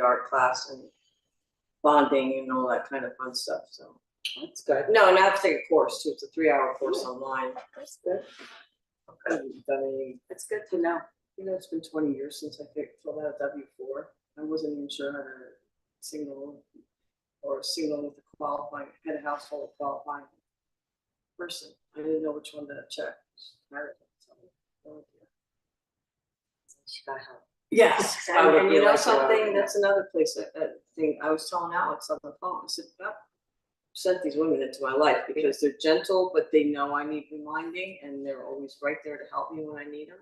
art class and bonding and all that kind of fun stuff. So That's good. no, and I have to take a course too. It's a 3-hour course online. That's good. I haven't done any. That's good to know. You know, it's been 20 years since I filled out a W-4. I wasn't even sure how to single with a qualifying head of household qualifying person. I didn't know which one to check. She got help. Yes, And you know like, something. That's another place that thing I was telling Alex on the phone. I said, I've sent these women into my life because they're gentle, but they know I need reminding, and they're always right there to help me when I need them.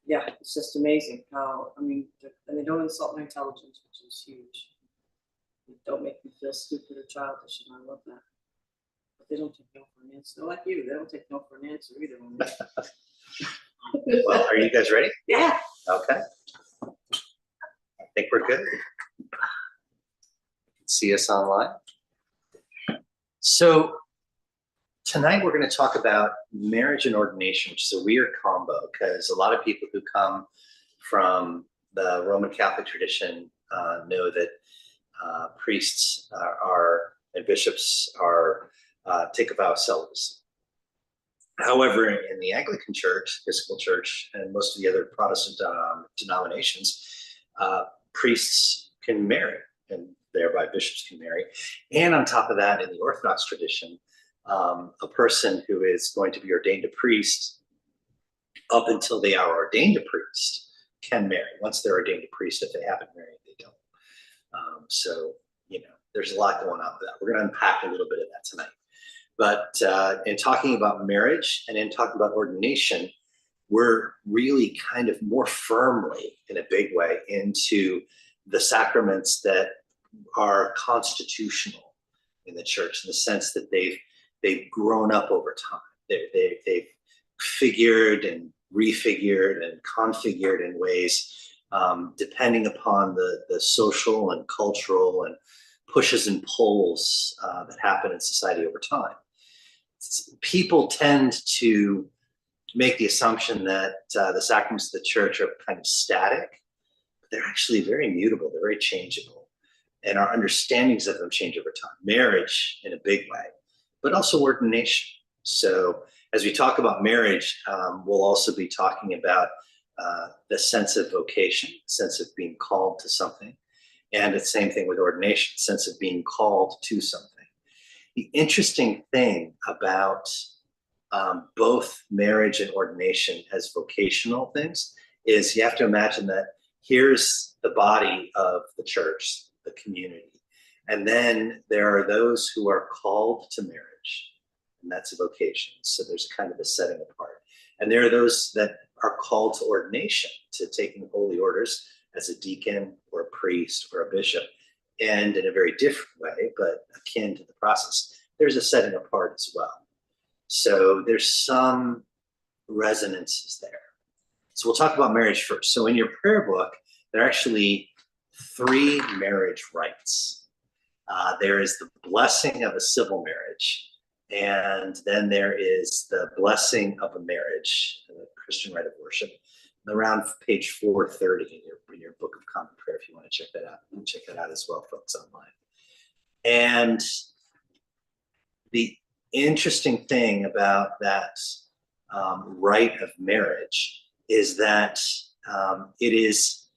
Yeah, it's just amazing how, I mean, and they don't insult my intelligence, which is huge. They don't make me feel stupid or childish, and I love that. But they don't take no for an answer. They're like you, they don't take no for an answer either. Well, are you guys ready? Yeah. Okay. I think we're good. See us online. So tonight we're going to talk about marriage and ordination, which is a weird combo because a lot of people who come from the Roman Catholic tradition know that priests and bishops take a vow of celibacy. However, in the Anglican Church, Episcopal Church, and most of the other Protestant denominations, priests can marry, and thereby bishops can marry. And on top of that, in the Orthodox tradition, a person who is going to be ordained a priest up until they are ordained a priest can marry. Once they're ordained a priest, if they haven't married, they don't. So, you know, there's a lot going on with that. We're going to unpack a little bit of that tonight. But in talking about marriage and in talking about ordination, we're really kind of more firmly, in a big way, into the sacraments that are constitutional in the church, in the sense that they've grown up over time. They've figured and refigured and configured in ways depending upon the social and cultural and pushes and pulls that happen in society over time. People tend to make the assumption that the sacraments of the church are kind of static, but they're actually very mutable, they're very changeable, and our understandings of them change over time. Marriage in a big way, but also ordination. So as we talk about marriage, we'll also be talking about the sense of vocation, sense of being called to something, and the same thing with ordination, sense of being called to something. The interesting thing about both marriage and ordination as vocational things is you have to imagine that here's the body of the church, the community, and then there are those who are called to marriage, and that's a vocation. So there's kind of a setting apart. And there are those that are called to ordination, to taking holy orders as a deacon or a priest or a bishop. And in a very different way, but akin to the process, there's a setting apart as well. So there's some resonances there. So we'll talk about marriage first. So in your prayer book, there are actually 3 marriage rites. There is the blessing of a civil marriage, and then there is the blessing of a marriage, the Christian rite of worship, around page 430 in your Book of Common Prayer, if you want to check that out. You can check that out as well, folks, online. And the interesting thing about that rite of marriage is that it is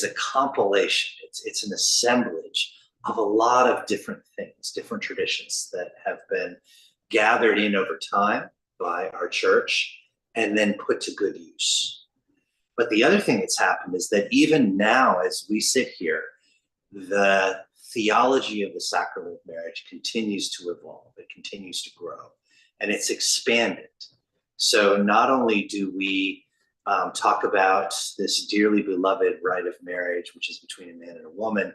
a compilation. It's an assemblage of a lot of different things, different traditions that have been gathered in over time by our church and then put to good use. But the other thing that's happened is that even now, as we sit here, the theology of the sacrament of marriage continues to evolve. It continues to grow, and it's expanded. So not only do we talk about this dearly beloved rite of marriage, which is between a man and a woman,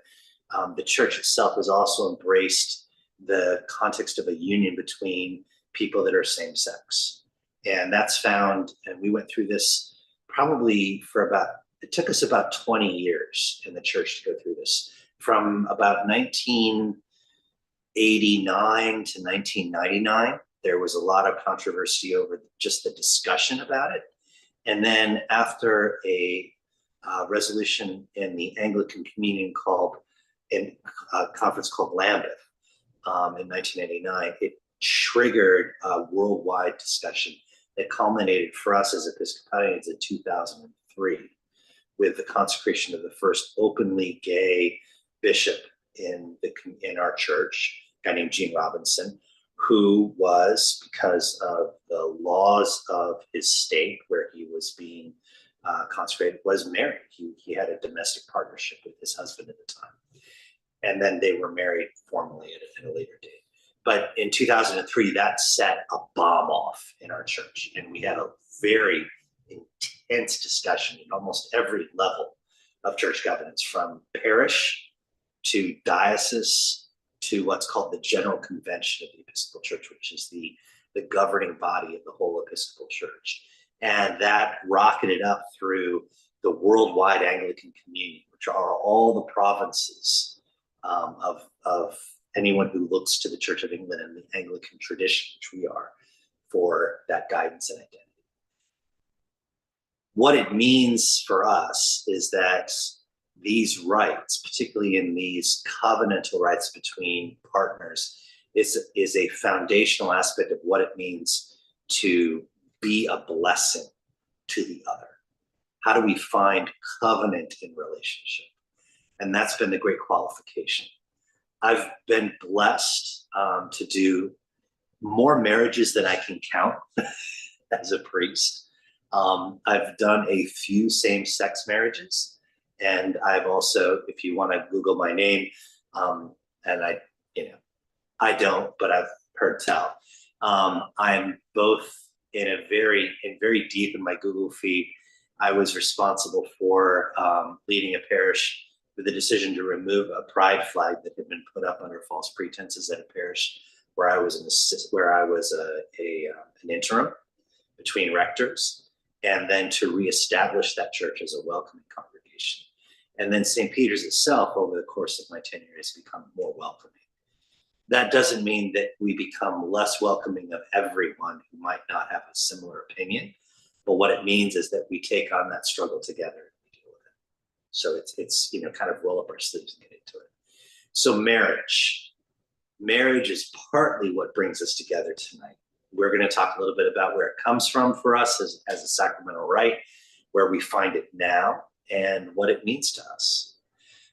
the church itself has also embraced the context of a union between people that are same sex. And that's found, and we went through this probably it took us about 20 years in the church to go through this. From about 1989 to 1999, there was a lot of controversy over just the discussion about it. And then after a resolution in the Anglican Communion called, in a conference called Lambeth in 1989. It triggered a worldwide discussion that culminated for us as Episcopalians in 2003 with the consecration of the first openly gay bishop in our church, a guy named Gene Robinson, who was, because of the laws of his state where he was being consecrated, was married. He had a domestic partnership with his husband at the time. And then they were married formally at a later date. But in 2003, that set a bomb off in our church. And we had a very intense discussion at almost every level of church governance, from parish to diocese to what's called the General Convention of the Episcopal Church, which is the governing body of the whole Episcopal Church. And that rocketed up through the worldwide Anglican Communion, which are all the provinces of anyone who looks to the Church of England and the Anglican tradition, which we are, for that guidance and identity. What it means for us is that these rights, particularly in these covenantal rights between partners, is a foundational aspect of what it means to be a blessing to the other. How do we find covenant in relationship? And that's been the great qualification. I've been blessed to do more marriages than I can count as a priest. I've done a few same-sex marriages, and I've also, if you want to Google my name, and I don't, but I've heard tell. I'm both very deep in my Google feed. I was responsible for leading a parish with the decision to remove a pride flag that had been put up under false pretenses at a parish where I was an interim between rectors, and then to reestablish that church as a welcoming congregation. And then St. Peter's itself, over the course of my tenure, has become more welcoming. That doesn't mean that we become less welcoming of everyone who might not have a similar opinion, but what it means is that we take on that struggle together and we deal with it. So it's kind of roll up our sleeves and get into it. So marriage is partly what brings us together tonight. We're going to talk a little bit about where it comes from for us as a sacramental rite, where we find it now, and what it means to us.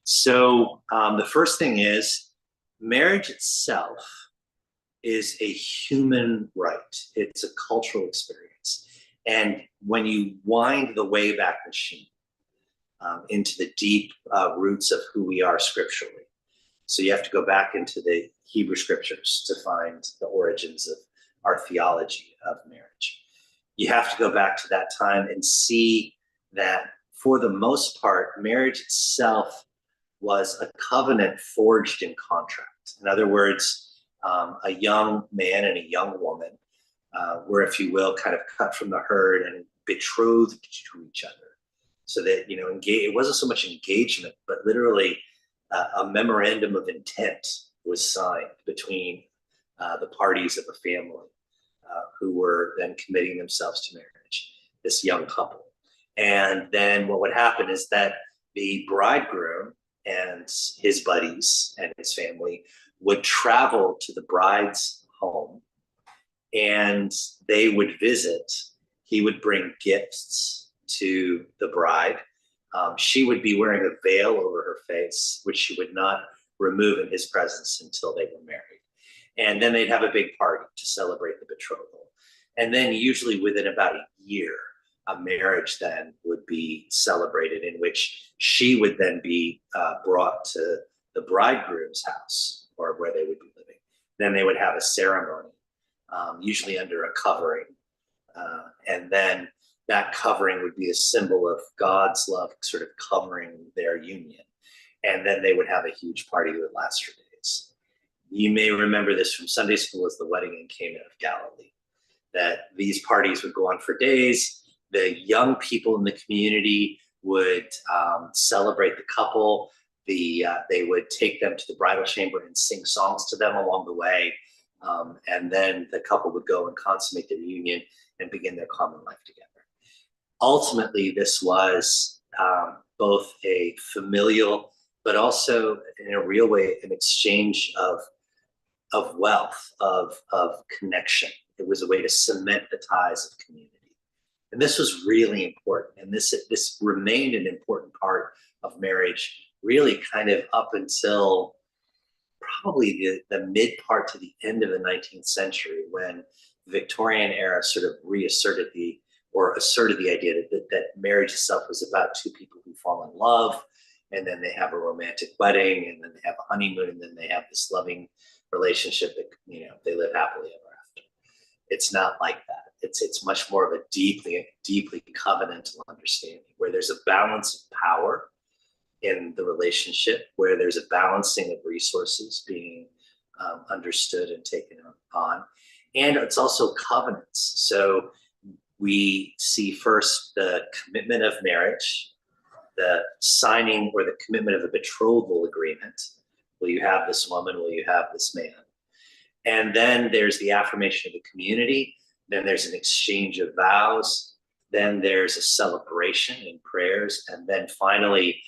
So the first thing is, marriage itself is a human right. It's a cultural experience. And when you wind the Wayback Machine into the deep roots of who we are scripturally, so you have to go back into the Hebrew scriptures to find the origins of our theology of marriage. You have to go back to that time and see that, for the most part, marriage itself was a covenant forged in contract. In other words, a young man and a young woman were, if you will, kind of cut from the herd and betrothed to each other. So that, it wasn't so much engagement, but literally a memorandum of intent was signed between the parties of a family who were then committing themselves to marriage, this young couple. And then what would happen is that the bridegroom and his buddies and his family would travel to the bride's home, and they would visit. He would bring gifts to the bride. She would be wearing a veil over her face, which she would not remove in his presence until they were married. And then they'd have a big party to celebrate the betrothal. And then usually within about a year, a marriage then would be celebrated, in which she would then be brought to the bridegroom's house, or where they would be living. Then they would have a ceremony, usually under a covering. And then that covering would be a symbol of God's love sort of covering their union. And then they would have a huge party that would last for days. You may remember this from Sunday school as the wedding in Cana of Galilee, that these parties would go on for days. The young people in the community would celebrate the couple. They would take them to the bridal chamber and sing songs to them along the way. And then the couple would go and consummate their union and begin their common life together. Ultimately, this was both a familial, but also in a real way, an exchange of wealth, of connection. It was a way to cement the ties of community. And this was really important. And this remained an important part of marriage, really kind of up until probably the mid part to the end of the 19th century, when the Victorian era sort of asserted the idea that marriage itself was about two people who fall in love, and then they have a romantic wedding, and then they have a honeymoon, and then they have this loving relationship that, they live happily ever after. It's not like that. It's much more of a deeply covenantal understanding, where there's a balance of power in the relationship, where there's a balancing of resources being understood and taken on. And it's also covenants. So we see first the commitment of marriage, the signing or the commitment of a betrothal agreement. Will you have this woman? Will you have this man? And then there's the affirmation of the community. Then there's an exchange of vows. Then there's a celebration and prayers. And then finally,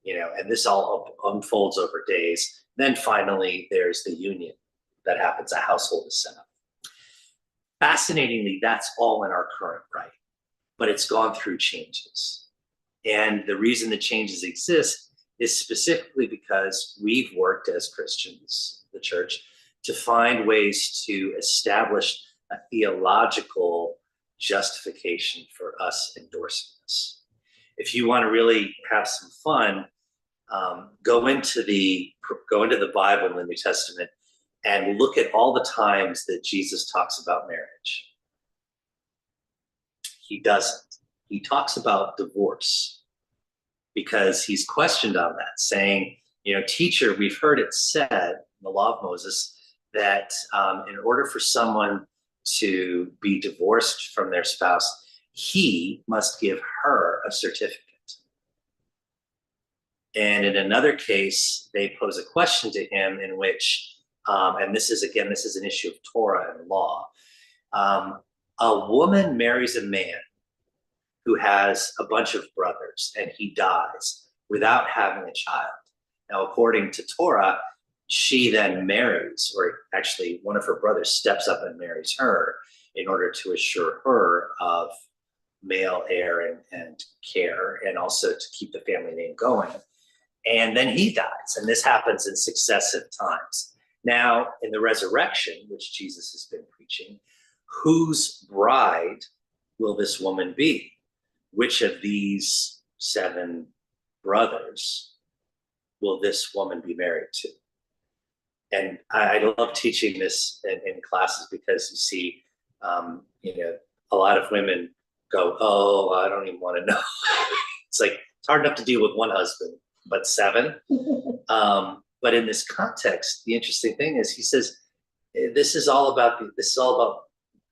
and this all unfolds over days. Then finally, there's the union that happens. A household is set up. Fascinatingly, that's all in our current right, but it's gone through changes. And the reason the changes exist is specifically because we've worked as Christians, the church, to find ways to establish a theological justification for us endorsing this. If you want to really have some fun, go into the Bible in the New Testament and look at all the times that Jesus talks about marriage. He doesn't. He talks about divorce because he's questioned on that, saying, teacher, we've heard it said in the law of Moses that in order for someone to be divorced from their spouse, he must give her a certificate. And in another case, they pose a question to him in which, and this is an issue of Torah and law. A woman marries a man who has a bunch of brothers and he dies without having a child. Now, according to Torah, she then marries, or actually one of her brothers steps up and marries her in order to assure her of male heir and care, and also to keep the family name going. And then he dies, and this happens in successive times. Now, in the resurrection, which Jesus has been preaching, whose bride will this woman be? Which of these 7 brothers will this woman be married to? And I love teaching this in classes because you see, a lot of women go, oh, I don't even want to know. It's like, it's hard enough to deal with one husband, but 7. But in this context, the interesting thing is he says, this is all about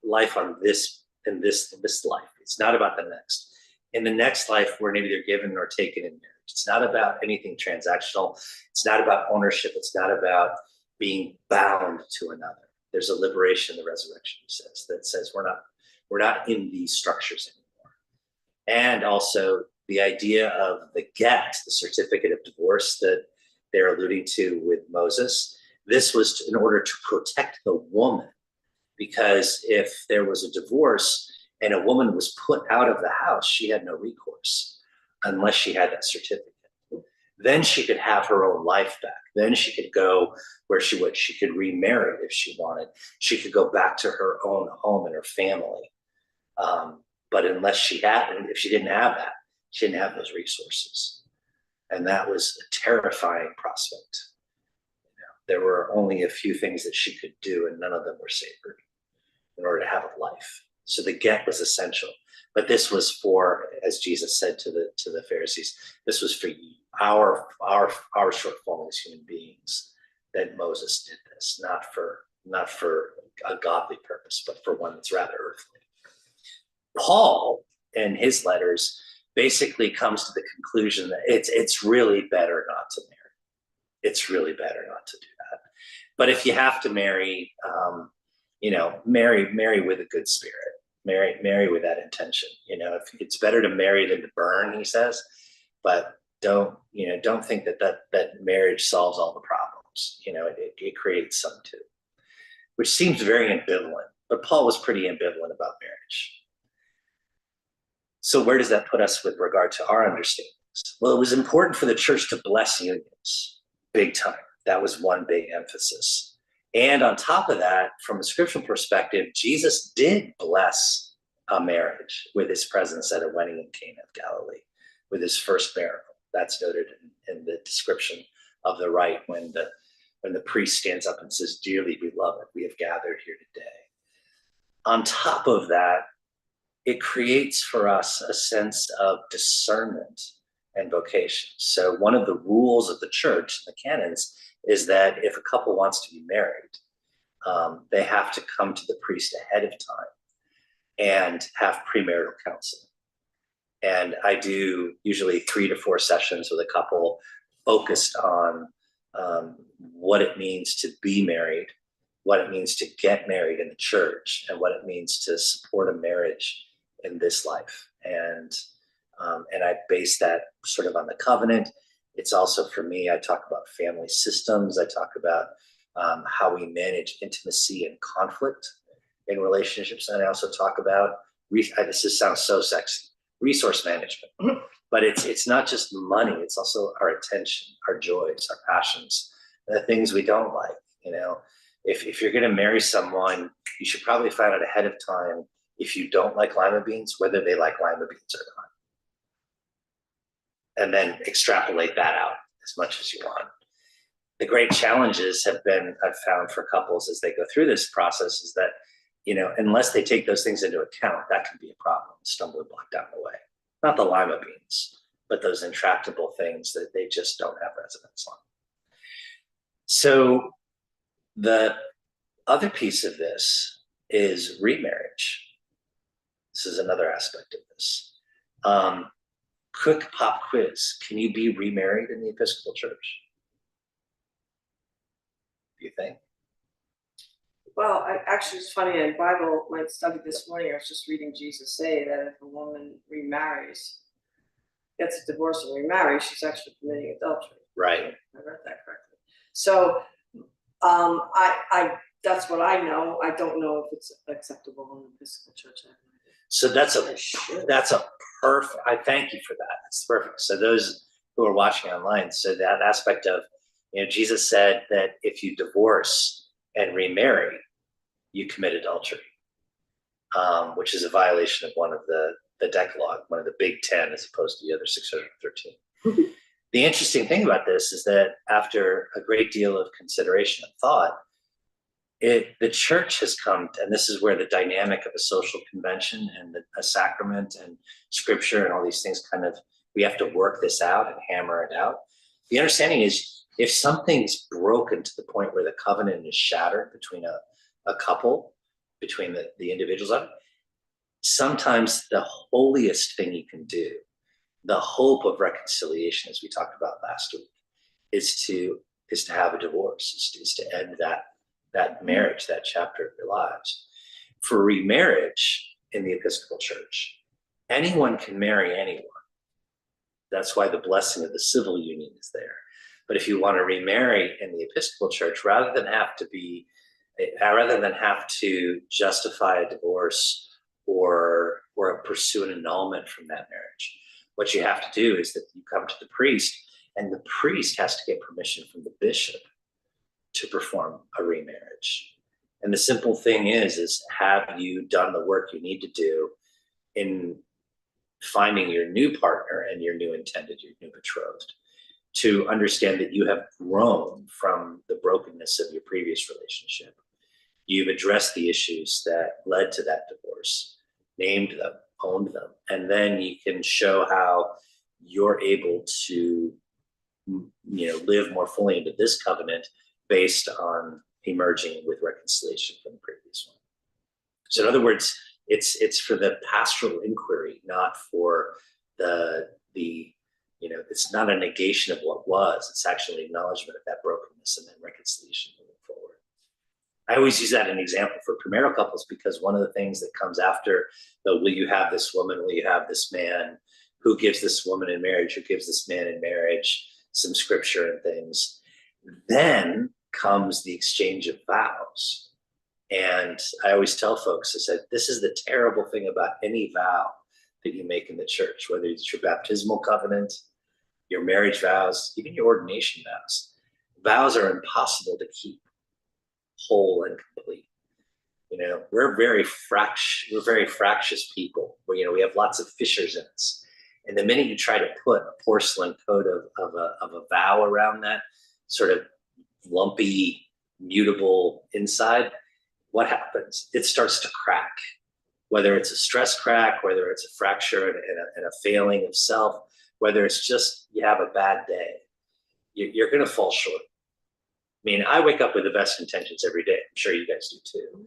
life on this life. It's not about the next. In the next life, we're neither given nor taken in marriage. It's not about anything transactional. It's not about ownership. It's not about being bound to another. There's a liberation in the resurrection, he says, that says we're not in these structures anymore. And also the idea of the get, the certificate of divorce that they're alluding to with Moses. This was in order to protect the woman, because if there was a divorce and a woman was put out of the house, she had no recourse unless she had that certificate. Then she could have her own life back. Then she could go where she would. She could remarry if she wanted. She could go back to her own home and her family. But if she didn't have that, she didn't have those resources. And that was a terrifying prospect. There were only a few things that she could do, and none of them were sacred in order to have a life. So the get was essential. But this was for, as Jesus said to the Pharisees, this was for our shortfall as human beings, that Moses did this, not for a godly purpose, but for one that's rather earthly. Paul, in his letters, basically comes to the conclusion that it's really better not to marry. It's really better not to do that. But if you have to marry, marry with a good spirit. Marry with that intention. If it's better to marry than to burn, he says. but don't think that marriage solves all the problems. It creates some too, which seems very ambivalent. But Paul was pretty ambivalent about marriage. So where does that put us with regard to our understandings? Well, it was important for the church to bless unions, big time. That was one big emphasis. And on top of that, from a scriptural perspective, Jesus did bless a marriage with his presence at a wedding in Cana of Galilee, with his first miracle. That's noted in the description of the rite when the priest stands up and says, "Dearly beloved, we have gathered here today." On top of that, it creates for us a sense of discernment and vocation. So one of the rules of the church, the canons, is that if a couple wants to be married, they have to come to the priest ahead of time and have premarital counseling. And I do usually 3 to 4 sessions with a couple focused on what it means to be married, what it means to get married in the church, and what it means to support a marriage in this life. And I base that sort of on the covenant. It's also, for me, I talk about family systems. I talk about how we manage intimacy and conflict in relationships. And I also talk about, this just sounds so sexy, resource management. But it's not just money. It's also our attention, our joys, our passions, the things we don't like. If you're going to marry someone, you should probably find out ahead of time if you don't like lima beans, whether they like lima beans or not. And then extrapolate that out as much as you want. The great challenges I've found for couples as they go through this process is that, unless they take those things into account, that can be a problem, a stumbling block down the way. Not the lima beans, but those intractable things that they just don't have resonance on. So the other piece of this is remarriage. This is another aspect of this. Quick pop quiz. Can you be remarried in the Episcopal Church? Do you think? Well, actually, it's funny, in Bible, my study this morning, I was just reading Jesus say that if a woman remarries, gets a divorce and remarries, she's actually committing adultery. Right. I read that correctly. So I that's what I know. I don't know if it's acceptable in the Episcopal Church. So that's a perfect, I thank you for that. That's perfect. So those who are watching online, so that aspect of, Jesus said that if you divorce and remarry, you commit adultery, which is a violation of one of the Decalogue, one of the big 10, as opposed to the other 613. The interesting thing about this is that after a great deal of consideration and thought, the church has come, and this is where the dynamic of a social convention and a sacrament and scripture and all these things we have to work this out and hammer it out. The understanding is, if something's broken to the point where the covenant is shattered between a couple, between the individuals, sometimes the holiest thing you can do, the hope of reconciliation, as we talked about last week, is to have a divorce, is to end that marriage, that chapter of their lives. For remarriage in the Episcopal Church, anyone can marry anyone. That's why the blessing of the civil union is there. But if you want to remarry in the Episcopal Church, rather than have to justify a divorce or pursue an annulment from that marriage, what you have to do is that you come to the priest, and the priest has to get permission from the bishop to perform a remarriage. And the simple thing is have you done the work you need to do in finding your new partner and your new intended, your new betrothed, to understand that you have grown from the brokenness of your previous relationship. You've addressed the issues that led to that divorce, named them, owned them, and then you can show how you're able to live more fully into this covenant based on emerging with reconciliation from the previous one. So in other words, it's for the pastoral inquiry, not for it's not a negation of what was. It's actually acknowledgement of that brokenness and then reconciliation moving forward. I always use that as an example for premarital couples, because one of the things that comes after the will you have this woman, will you have this man, who gives this woman in marriage, who gives this man in marriage, some scripture and things. Then comes the exchange of vows. And I always tell folks, I said, this is the terrible thing about any vow that you make in the church, whether it's your baptismal covenant, your marriage vows, even your ordination vows. Vows are impossible to keep whole and complete. We're very fractious people. We have lots of fissures in us. And the minute you try to put a porcelain coat of a vow around that sort of lumpy, mutable inside, what happens? It starts to crack. Whether it's a stress crack, whether it's a fracture and a failing of self, whether it's just you have a bad day, you're going to fall short. I mean, I wake up with the best intentions every day. I'm sure you guys do too.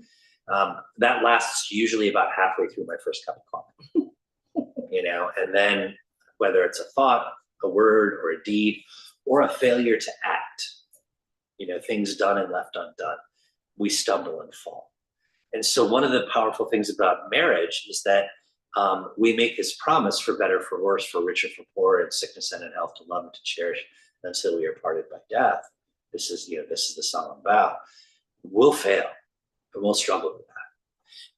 That lasts usually about halfway through my first cup of coffee. And then whether it's a thought, a word, or a deed, or a failure to act, things done and left undone, we stumble and fall. And so one of the powerful things about marriage is that we make this promise, for better, for worse, for richer, for poorer, in sickness and in health, to love and to cherish until we are parted by death. This is the solemn vow. We'll fail and we'll struggle with that.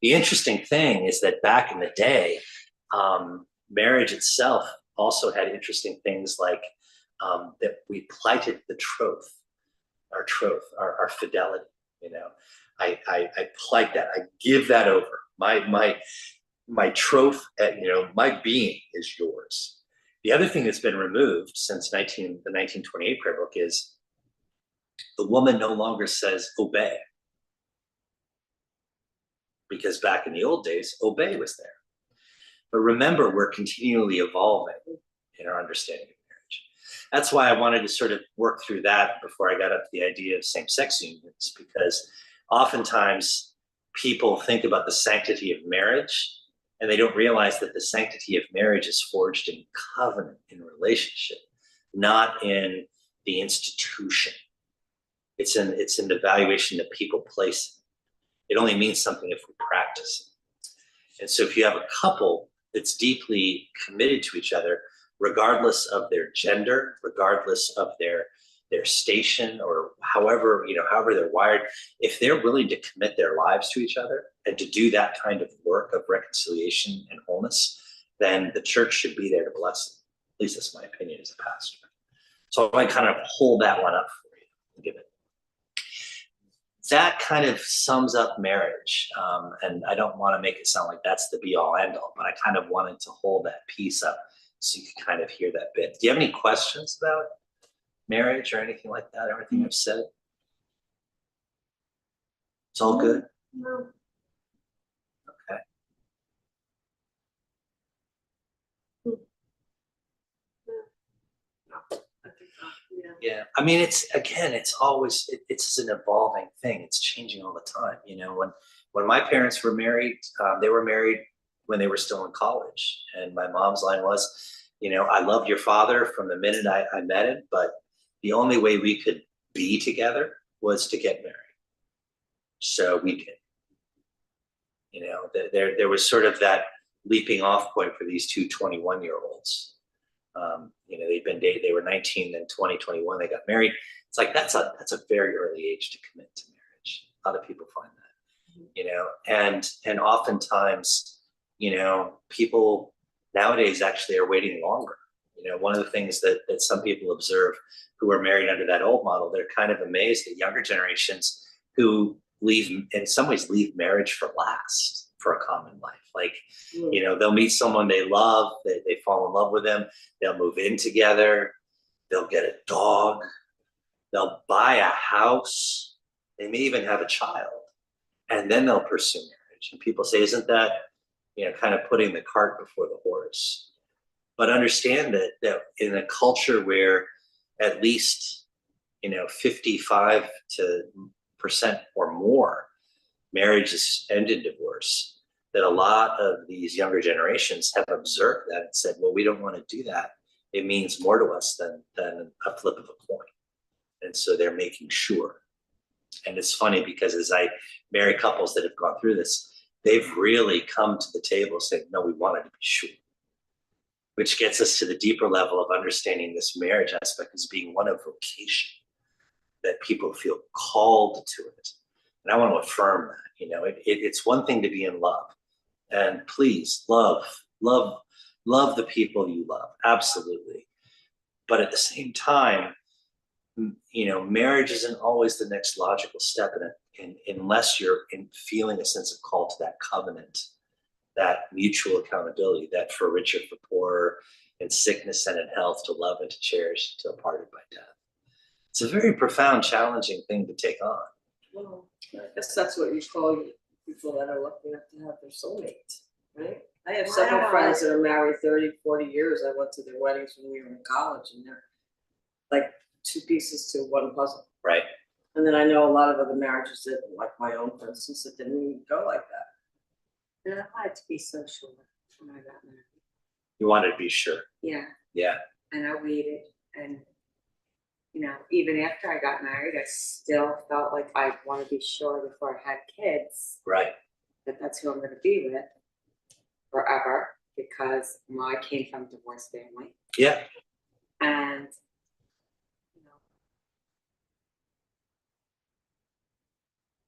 The interesting thing is that back in the day, marriage itself also had interesting things like that we plighted the troth, our fidelity. I plight that. I give that over. My troth, my being is yours. The other thing that's been removed since the 1928 prayer book is the woman no longer says obey. Because back in the old days, obey was there. But remember, we're continually evolving in our understanding of marriage. That's why I wanted to sort of work through that before I got up to the idea of same-sex unions, because oftentimes people think about the sanctity of marriage and they don't realize that the sanctity of marriage is forged in covenant, in relationship, not in the institution. It's in the valuation that people place. It only means something if we practice it. And so if you have a couple that's deeply committed to each other, regardless of their gender, regardless of their station, or however they're wired, if they're willing to commit their lives to each other and to do that kind of work of reconciliation and wholeness, then the church should be there to bless them. At least that's my opinion as a pastor. So I kind of hold that one up for you and give it. That kind of sums up marriage. And I don't want to make it sound like that's the be all end all, but I kind of wanted to hold that piece up so you can kind of hear that bit. Do you have any questions about marriage or anything like that? Everything I've said? It's all good? No. Okay. Yeah, I mean, it's always, it's an evolving thing. It's changing all the time. When my parents were married, they were married when they were still in college. And my mom's line was, I loved your father from the minute I met him, but the only way we could be together was to get married. So we did. There was sort of that leaping off point for these two 21-year-olds. They were 19 and 20, 21, they got married. It's like, that's a very early age to commit to marriage. A lot of people find that, and oftentimes, people nowadays actually are waiting longer. One of the things that some people observe who are married under that old model, they're kind of amazed at younger generations who in some ways leave marriage for last, for a common life. Like, they'll meet someone they love, they fall in love with them, they'll move in together, they'll get a dog, they'll buy a house, they may even have a child, and then they'll pursue marriage. And people say, isn't that, kind of putting the cart before the horse? But understand that in a culture where at least, 55% or more marriages end in divorce, that a lot of these younger generations have observed that and said, well, we don't want to do that. It means more to us than a flip of a coin. And so they're making sure. And it's funny because as I marry couples that have gone through this, they've really come to the table saying, no, we wanted to be sure. which gets us to the deeper level of understanding this marriage aspect as being one of vocation, that people feel called to it. And I want to affirm that, it's one thing to be in love, and please love the people you love. Absolutely. But at the same time, marriage isn't always the next logical step in it, unless you're feeling a sense of call to that covenant, that mutual accountability, that for richer, for poorer, in sickness and in health, to love and to cherish, until parted by death. It's a very profound, challenging thing to take on. Well, I guess that's what you call people that are lucky enough to have their soulmate, right? I have several Wow. friends that are married 30, 40 years. I went to their weddings when we were in college, and they're like two pieces to one puzzle. Right. And then I know a lot of other marriages that, like my own, for instance, that didn't even go like that. And I wanted to be so sure when I got married. You wanted to be sure. Yeah, Yeah. and I waited, and even after I got married, I still felt like I want to be sure before I had kids Right. that that's who I'm going to be with forever, because I came from a divorced family, Yeah. and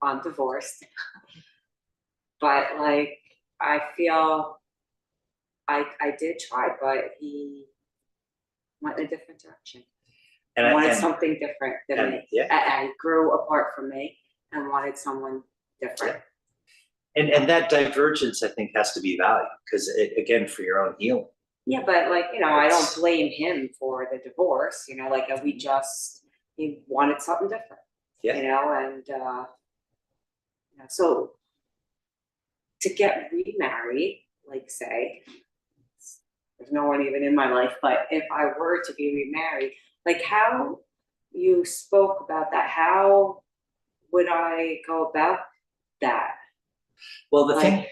I'm divorced, but like I feel I did try, but he went in a different direction. And I wanted and- something different than and- me. yeah. I grew apart from me and wanted someone different. And that divergence, I think, has to be valued, because again, for your own healing. Yeah, but like, I don't blame him for the divorce, like he wanted something different. Yeah. And so to get remarried, like say, there's no one even in my life, but if I were to be remarried, like how you spoke about that, how would I go about that? Well, the Like,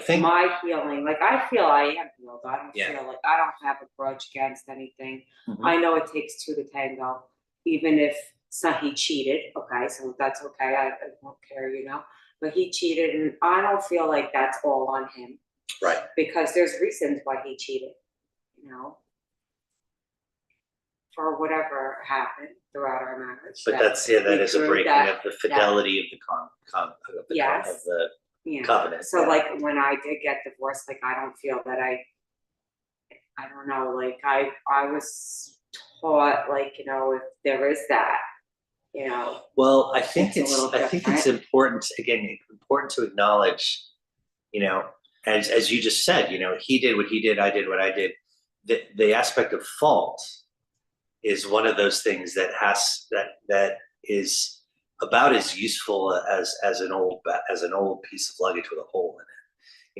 thing, My healing, like I feel I am healed. I don't Yeah. feel like I don't have a grudge against anything. Mhm. I know it takes two to tango, even if he cheated. Okay, so that's okay. I don't care, But he cheated, and I don't feel like that's all on him, right. because there's reasons why he cheated, for whatever happened throughout our marriage. But that is a proved breaking that- of the fidelity of the Yes. of the Yeah. covenant. So yeah. like when I did get divorced, like I don't feel that I don't know, like I was taught, like, if there is that, Well, I think It's a little it's important, to acknowledge, as you just said, he did what he did, I did what I did. The aspect of fault is one of those things that is about as useful as an old piece of luggage with a hole in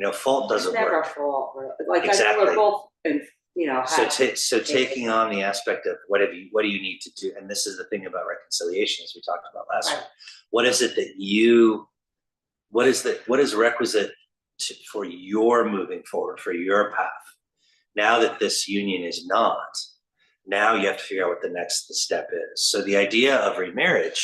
it. Fault doesn't never work. fault. Like I know Exactly. we're both, and So taking on the aspect of what do you need to do, and this is the thing about reconciliation, as we talked about last week. What is it that what is requisite for your moving forward, for your path? Now that this union is not, now you have to figure out what the next step is. So the idea of remarriage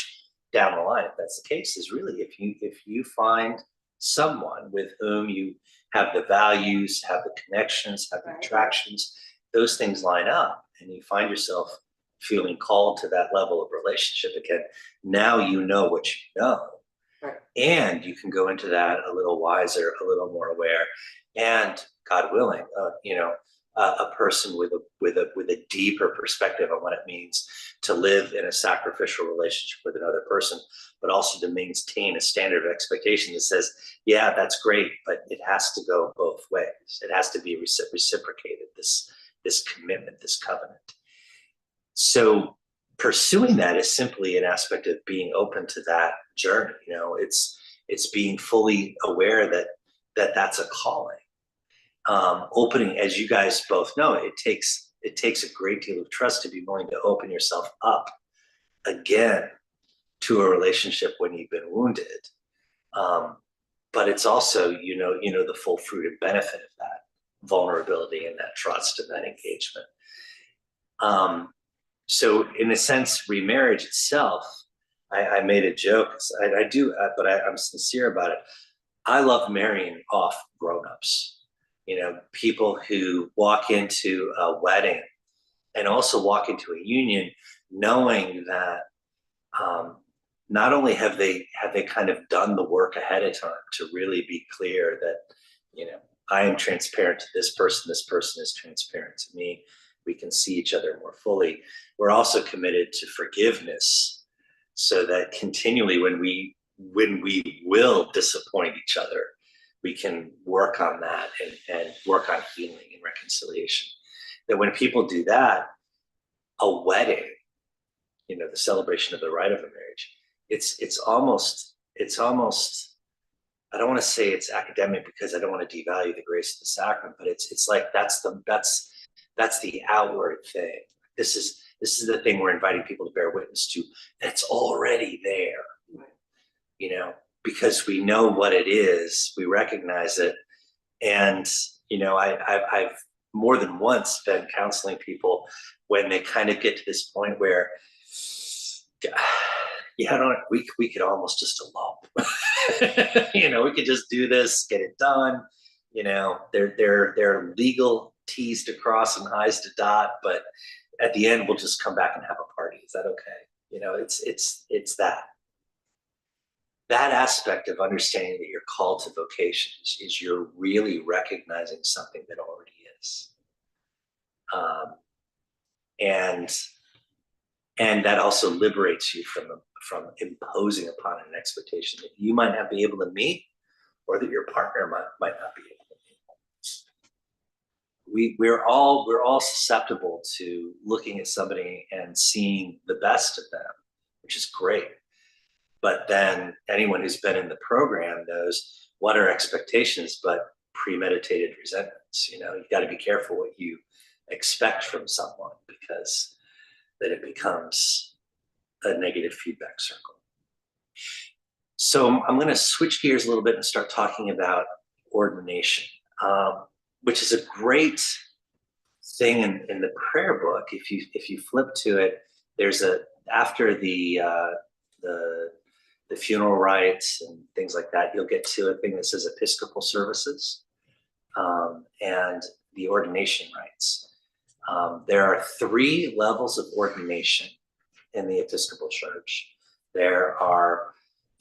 down the line, if that's the case, is really if you find someone with whom you have the values, have the connections, have the Right. attractions, those things line up, and you find yourself feeling called to that level of relationship again. Now you know what you know. Right. And you can go into that a little wiser, a little more aware, and God willing, a person with a deeper perspective on what it means to live in a sacrificial relationship with another person, but also to maintain a standard of expectation that says, yeah, that's great, but it has to go both ways. It has to be reciprocated, this commitment, this covenant. So pursuing that is simply an aspect of being open to that journey. It's being fully aware that that's a calling. Opening, as you guys both know, it takes a great deal of trust to be willing to open yourself up again to a relationship when you've been wounded. But it's also, the full fruit and benefit of that vulnerability and that trust and that engagement. So in a sense, remarriage itself, I made a joke. I do, but I'm sincere about it. I love marrying off grown-ups. You know, people who walk into a wedding and also walk into a union knowing that not only have they kind of done the work ahead of time to really be clear that, you know, I am transparent to this person is transparent to me, we can see each other more fully. We're also committed to forgiveness so that continually when we will disappoint each other, we can work on that and work on healing and reconciliation. That when people do that, a wedding, you know, the celebration of the rite of a marriage, it's almost, I don't want to say it's academic because I don't want to devalue the grace of the sacrament, but it's like that's the outward thing. This is the thing we're inviting people to bear witness to. That's already there, Right. you know, because we know what it is, we recognize it, and you know, I've more than once been counseling people when they kind of get to this point where, yeah, we could almost just elope. You know, we could just do this, get it done. You know, there are legal T's to cross and I's to dot, but at the end we'll just come back and have a party. Is that okay? You know, it's that aspect of understanding that you're called to vocations is you're really recognizing something that already is. And that also liberates you from imposing upon an expectation that you might not be able to meet, or that your partner might not be able to meet. We're all susceptible to looking at somebody and seeing the best of them, which is great. But then anyone who's been in the program knows what are expectations but premeditated resentments. You know, you got to be careful what you expect from someone, because then it becomes a negative feedback circle. So I'm going to switch gears a little bit and start talking about ordination, which is a great thing in the prayer book. If you flip to it, there's after the funeral rites and things like that, you'll get to a thing that says Episcopal services and the ordination rites. There are 3 levels of ordination in the Episcopal Church. There are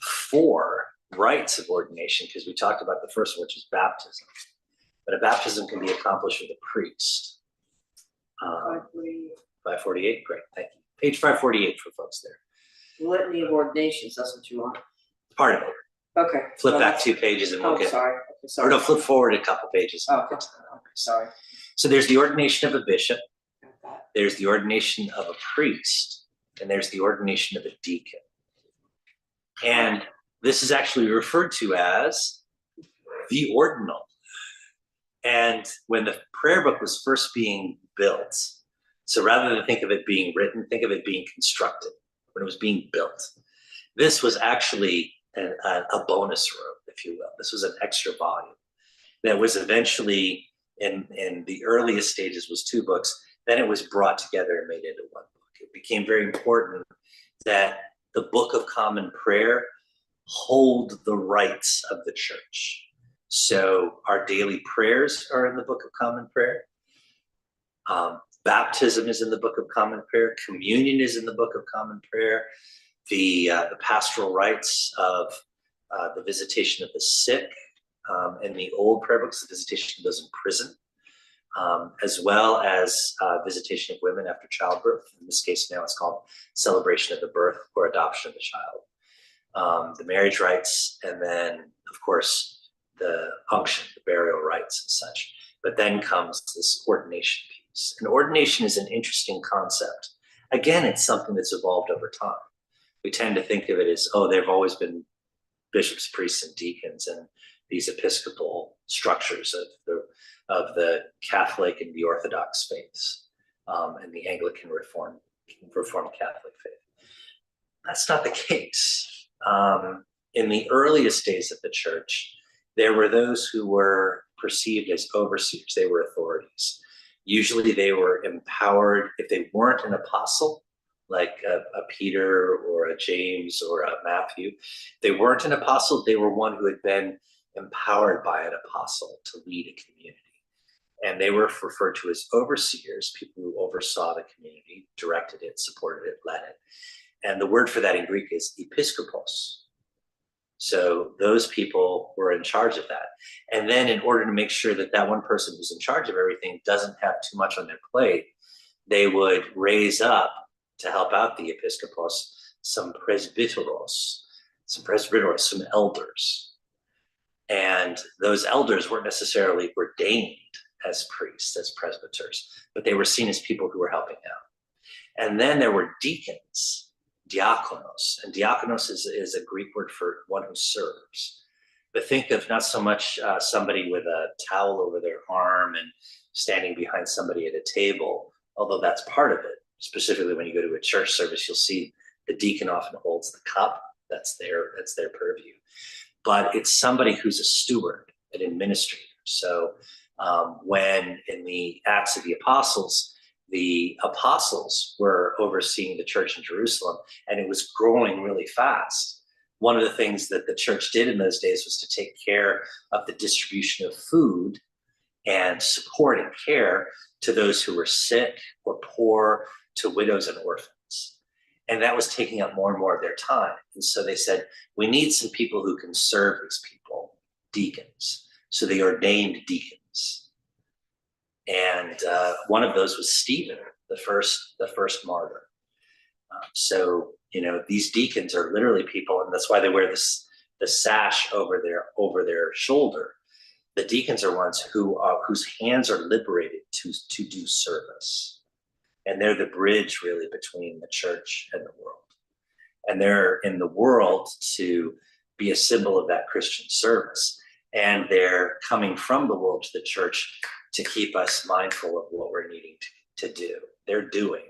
4 rites of ordination, because we talked about the first one, which is baptism. But a baptism can be accomplished with a priest. 548, great, thank you. Page 548 for folks there. Litany of ordinations, that's what you want. Part of it. Okay. Flip back 2 pages and we'll get. Sorry. Okay, sorry. Or no, flip forward a couple pages. Oh, okay. Sorry. So there's the ordination of a bishop, Got that. there's the ordination of a priest, and there's the ordination of a deacon. And this is actually referred to as the ordinal. And when the prayer book was first being built, so rather than think of it being written, think of it being constructed. When it was being built, this was actually a bonus room, if you will. This was an extra volume that was eventually, in the earliest stages, was 2 books. Then it was brought together and made into 1 book. It became very important that the Book of Common Prayer hold the rites of the church. So our daily prayers are in the Book of Common Prayer. Baptism is in the Book of Common Prayer. Communion is in the Book of Common Prayer. The pastoral rites of the visitation of the sick, in the old prayer books, the visitation of those in prison, as well as visitation of women after childbirth. In this case now it's called celebration of the birth or adoption of the child. The marriage rites, and then of course the unction, the burial rites and such. But then comes this ordination piece. And ordination is an interesting concept. Again, it's something that's evolved over time. We tend to think of it as, oh, there have always been bishops, priests, and deacons, and these episcopal structures of the Catholic and the Orthodox faiths, and the Anglican Reformed Catholic faith. That's not the case. In the earliest days of the church, there were those who were perceived as overseers. They were authorities. Usually they were empowered. If they weren't an apostle, like a Peter or a James or a Matthew, they weren't an apostle, they were one who had been empowered by an apostle to lead a community. And they were referred to as overseers, people who oversaw the community, directed it, supported it, led it. And the word for that in Greek is episkopos. So those people were in charge of that. And then in order to make sure that that one person who's in charge of everything doesn't have too much on their plate, they would raise up to help out the episkopos some presbyteros, some elders. And those elders weren't necessarily ordained as priests, as presbyters, but they were seen as people who were helping out. And then there were deacons, diakonos, and diakonos is a Greek word for one who serves. But think of not so much somebody with a towel over their arm and standing behind somebody at a table, although that's part of it. Specifically, when you go to a church service, you'll see the deacon often holds the cup. That's their purview. But it's somebody who's a steward, an administrator. So when in the Acts of the apostles were overseeing the church in Jerusalem, and it was growing really fast. One of the things that the church did in those days was to take care of the distribution of food and support and care to those who were sick or poor, to widows and orphans. And that was taking up more and more of their time. And so they said, we need some people who can serve these people, deacons. So they ordained deacons. And one of those was Stephen, the first martyr. So, these deacons are literally people, and that's why they wear the sash over their shoulder. The deacons are ones whose hands are liberated to do service. And they're the bridge really between the church and the world. And they're in the world to be a symbol of that Christian service. And they're coming from the world to the church to keep us mindful of what we're needing to do. They're doing.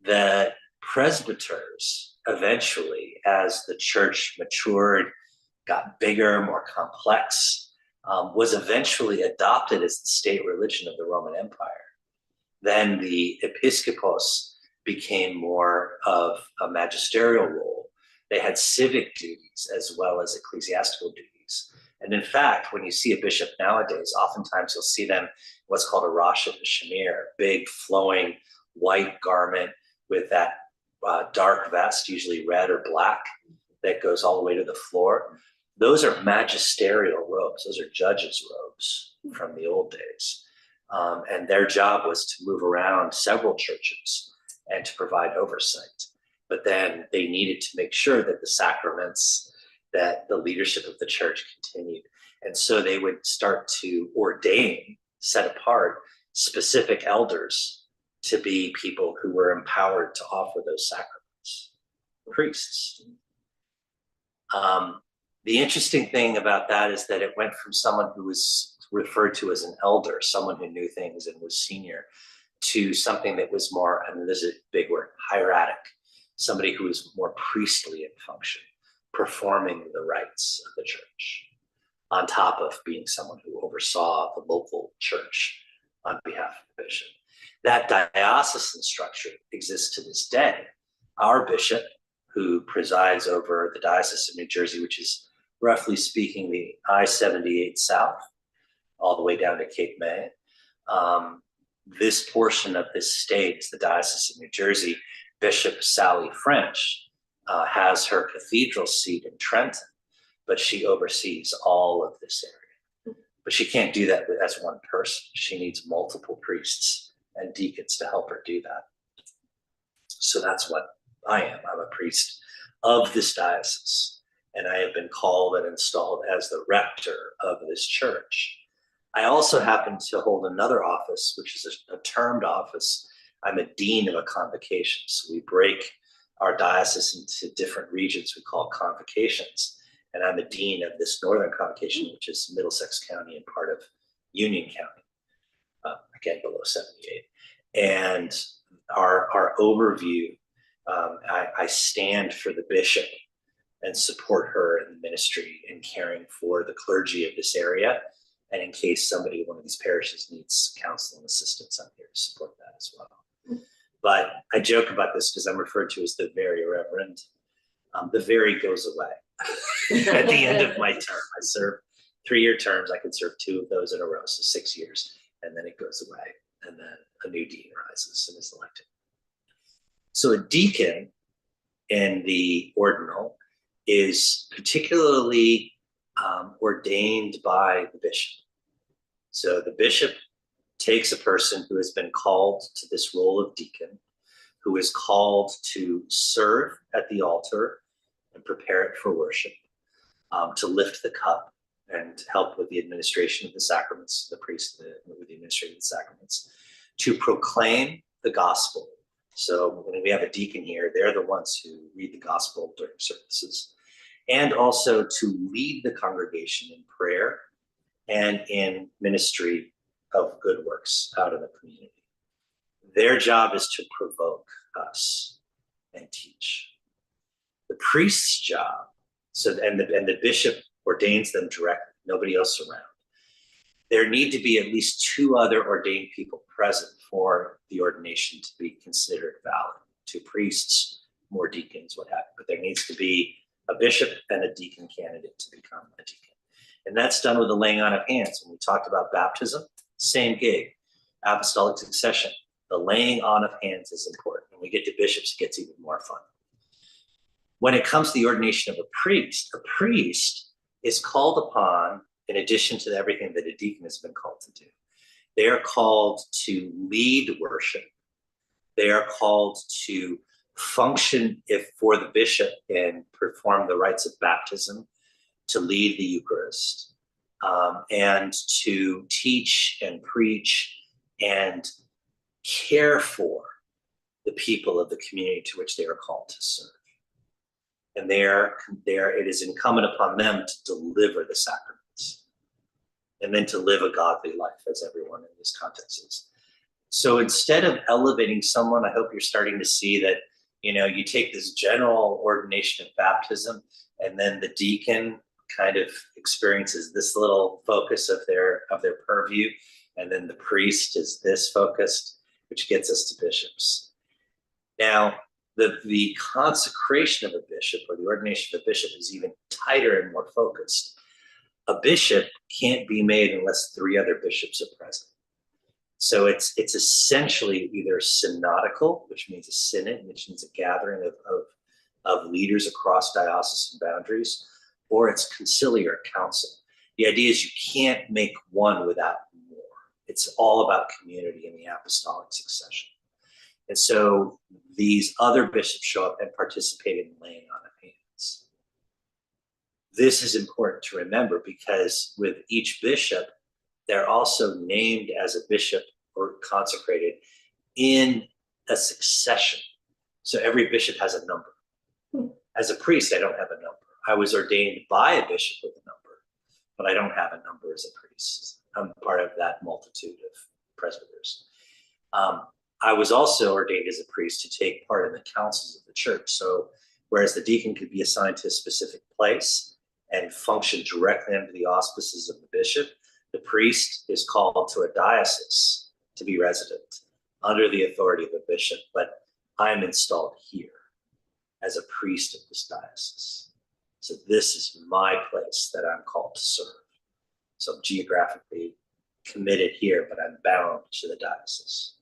The presbyters eventually, as the church matured, got bigger, more complex, was eventually adopted as the state religion of the Roman Empire. Then the episkopos became more of a magisterial role. They had civic duties as well as ecclesiastical duties. And in fact, when you see a bishop nowadays, oftentimes you'll see them what's called a rosh shamir, big flowing white garment with that dark vest, usually red or black, that goes all the way to the floor. Those are magisterial robes. Those are judges' robes from the old days. And their job was to move around several churches and to provide oversight. But then they needed to make sure that the sacraments, that the leadership of the church continued. And so they would start to ordain, set apart specific elders to be people who were empowered to offer those sacraments, priests. The interesting thing about that is that it went from someone who was referred to as an elder, someone who knew things and was senior, to something that was more, and this is a big word, hieratic, somebody who was more priestly in function, performing the rites of the church, on top of being someone who oversaw the local church on behalf of the bishop. That diocesan structure exists to this day. Our bishop, who presides over the Diocese of New Jersey, which is roughly speaking the I-78 South, all the way down to Cape May. This portion of this state is the Diocese of New Jersey. Bishop Sally French has her cathedral seat in Trenton, but she oversees all of this area. But she can't do that as one person. She needs multiple priests and deacons to help her do that. So that's what I am. I'm a priest of this diocese, and I have been called and installed as the rector of this church. I also happen to hold another office, which is a termed office. I'm a dean of a convocation. So we break our diocese into different regions we call convocations. And I'm a dean of this northern convocation, which is Middlesex County and part of Union County, again, below 78. And our overview, I stand for the bishop and support her in the ministry in caring for the clergy of this area. And in case somebody, one of these parishes needs counsel and assistance, I'm here to support that as well. But I joke about this because I'm referred to as the very reverend. The very goes away at the end of my term. I serve 3-year terms, I can serve 2 of those in a row, so 6 years, and then it goes away, and then a new dean rises and is elected. So a deacon in the ordinal is particularly ordained by the bishop. So the bishop takes a person who has been called to this role of deacon, who is called to serve at the altar and prepare it for worship, to lift the cup and help with the administration of the sacraments, the priest with the administration of the sacraments, to proclaim the gospel. So when we have a deacon here, they're the ones who read the gospel during services, and also to lead the congregation in prayer and in ministry of good works out in the community. Their job is to provoke us and teach. The priest's job, and the bishop ordains them directly, nobody else around. There need to be at least 2 other ordained people present for the ordination to be considered valid. 2 priests, more deacons, what have you. But there needs to be a bishop and a deacon candidate to become a deacon. And that's done with the laying on of hands. When we talked about baptism, same gig. Apostolic succession, the laying on of hands is important. When we get to bishops, it gets even more fun. When it comes to the ordination of a priest is called upon, in addition to everything that a deacon has been called to do. They are called to lead worship. They are called to function for the bishop and perform the rites of baptism, to lead the Eucharist, and to teach and preach and care for the people of the community to which they are called to serve. And it is incumbent upon them to deliver the sacraments and then to live a godly life, as everyone in this context is. So instead of elevating someone, I hope you're starting to see that, you take this general ordination of baptism, and then the deacon kind of experiences this little focus of their purview, and then the priest is this focused, which gets us to bishops. Now, the consecration of a bishop, or the ordination of a bishop, is even tighter and more focused. A bishop can't be made unless 3 other bishops are present. So it's essentially either synodical, which means a synod, which means a gathering of leaders across diocesan boundaries, or it's conciliar, council. The idea is you can't make one without more. It's all about community in the apostolic succession. And so these other bishops show up and participate in laying on of hands. This is important to remember because with each bishop, they're also named as a bishop or consecrated in a succession. So every bishop has a number. As a priest, I don't have a number. I was ordained by a bishop with a number, but I don't have a number as a priest. I'm part of that multitude of presbyters. I was also ordained as a priest to take part in the councils of the church. So whereas the deacon could be assigned to a specific place and function directly under the auspices of the bishop, the priest is called to a diocese to be resident under the authority of a bishop, but I'm installed here as a priest of this diocese. So this is my place that I'm called to serve. So I'm geographically committed here, but I'm bound to the diocese.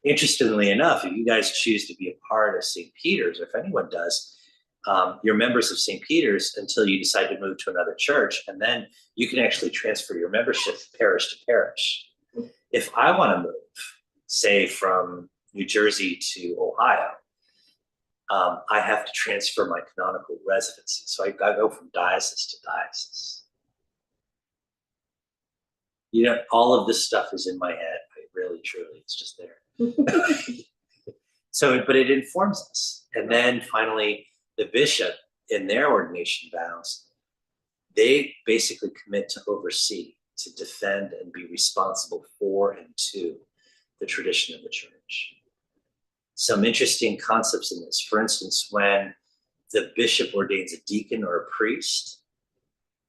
Interestingly enough, if you guys choose to be a part of St. Peter's, or if anyone does, you're members of St. Peter's until you decide to move to another church, and then you can actually transfer your membership parish to parish. If I want to move, say from New Jersey to Ohio, I have to transfer my canonical residency. So I go from diocese to diocese. All of this stuff is in my head. Really, truly, it's just there. But it informs us. And then finally, the bishop in their ordination vows, they basically commit to oversee, to defend and be responsible for and to the tradition of the church. Some interesting concepts in this. For instance, when the bishop ordains a deacon or a priest,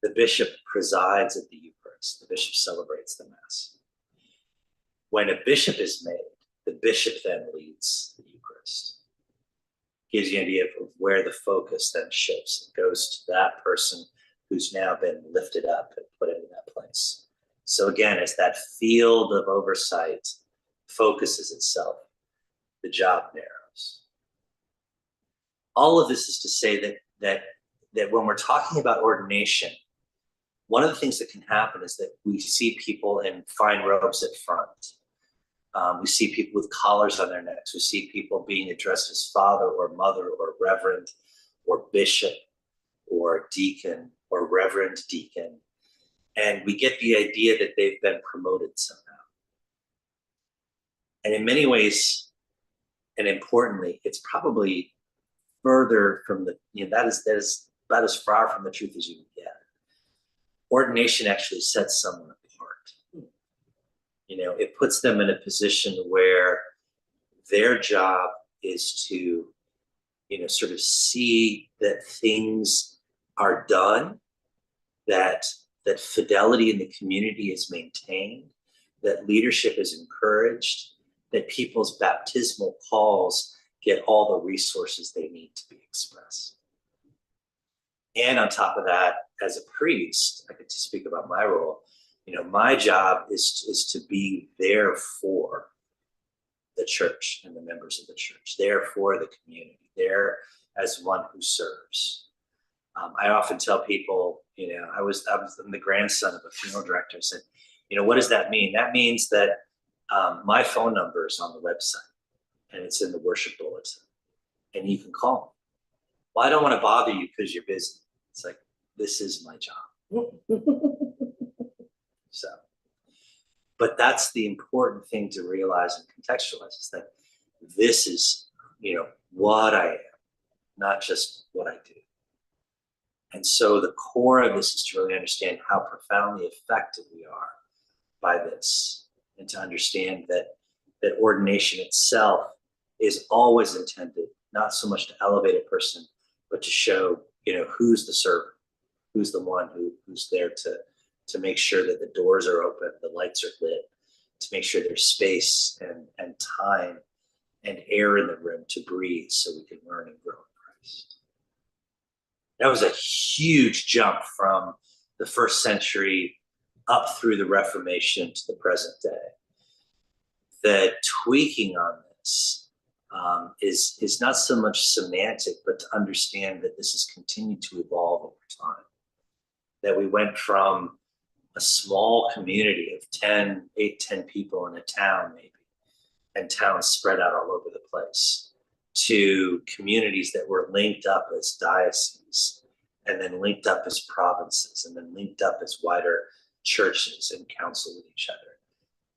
the bishop presides at the Eucharist. The bishop celebrates the Mass. When a bishop is made, the bishop then leads the Eucharist. Gives you an idea of where the focus then shifts. It goes to that person who's now been lifted up and put into that place. So again, as that field of oversight focuses itself, the job narrows. All of this is to say that when we're talking about ordination, one of the things that can happen is that we see people in fine robes at front. We see people with collars on their necks. We see people being addressed as father or mother or reverend or bishop or deacon or reverend deacon. And we get the idea that they've been promoted somehow. And in many ways, and importantly, it's probably further from the, that is about as far from the truth as you can get. Ordination actually sets someone apart. It puts them in a position where their job is to, sort of see that things are done, that fidelity in the community is maintained, that leadership is encouraged, that people's baptismal calls get all the resources they need to be expressed. And on top of that, as a priest, I get to speak about my role. My job is to be there for the church and the members of the church, there for the community, there as one who serves. I often tell people, I'm the grandson of a funeral director. I said, what does that mean? That means that my phone number is on the website and it's in the worship bulletin, and you can call me. Well, I don't want to bother you because you're busy. It's like, this is my job. So, but that's the important thing to realize and contextualize, is that this is, what I am, not just what I do. And so the core of this is to really understand how profoundly affected we are by this, and to understand that ordination itself is always intended not so much to elevate a person, but to show, who's the servant, who's the one who's there to make sure that the doors are open, the lights are lit, to make sure there's space and time and air in the room to breathe so we can learn and grow in Christ. That was a huge jump from the first century up through the Reformation to the present day. The tweaking on this is not so much semantic, but to understand that this has continued to evolve over time. That we went from a small community of 10 people in a town, maybe, and towns spread out all over the place, to communities that were linked up as dioceses, and then linked up as provinces, and then linked up as wider churches and counsel with each other,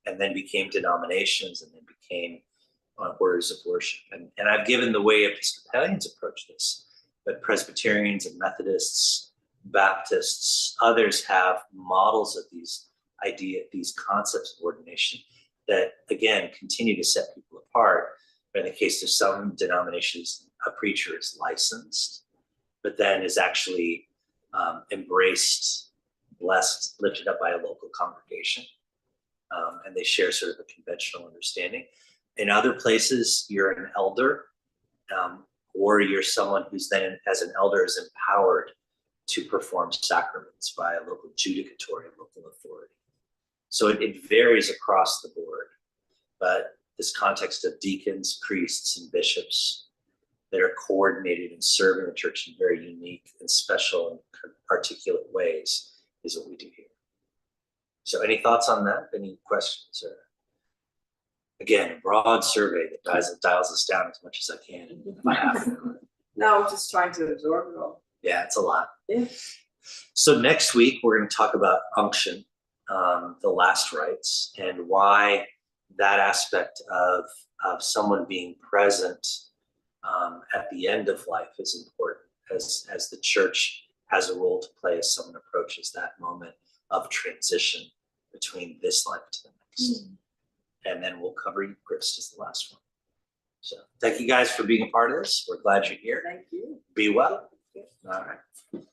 and then became denominations, and then became orders of worship. And I've given the way Episcopalians approach this, but Presbyterians and Methodists, Baptists, others have models of these concepts of ordination that, again, continue to set people apart. But in the case of some denominations, a preacher is licensed, but then is actually embraced, blessed, lifted up by a local congregation, and they share sort of a conventional understanding. In other places, you're an elder, or you're someone who's then, as an elder, is empowered to perform sacraments by a local judicatory, local authority. So it varies across the board, but this context of deacons, priests, and bishops that are coordinated and serving the church in very unique and special and articulate ways is what we do here. So any thoughts on that? Any questions? Or again, a broad survey that dials us down as much as I can. If I have to. No, I'm just trying to absorb it all. Yeah, it's a lot. Yeah. So next week, we're going to talk about unction, the last rites, and why that aspect of someone being present at the end of life is important, as the church has a role to play as someone approaches that moment of transition between this life to the next. And then we'll cover Eucharist as the last one. So thank you guys for being a part of this. We're glad you're here. Thank you. Be well. All right.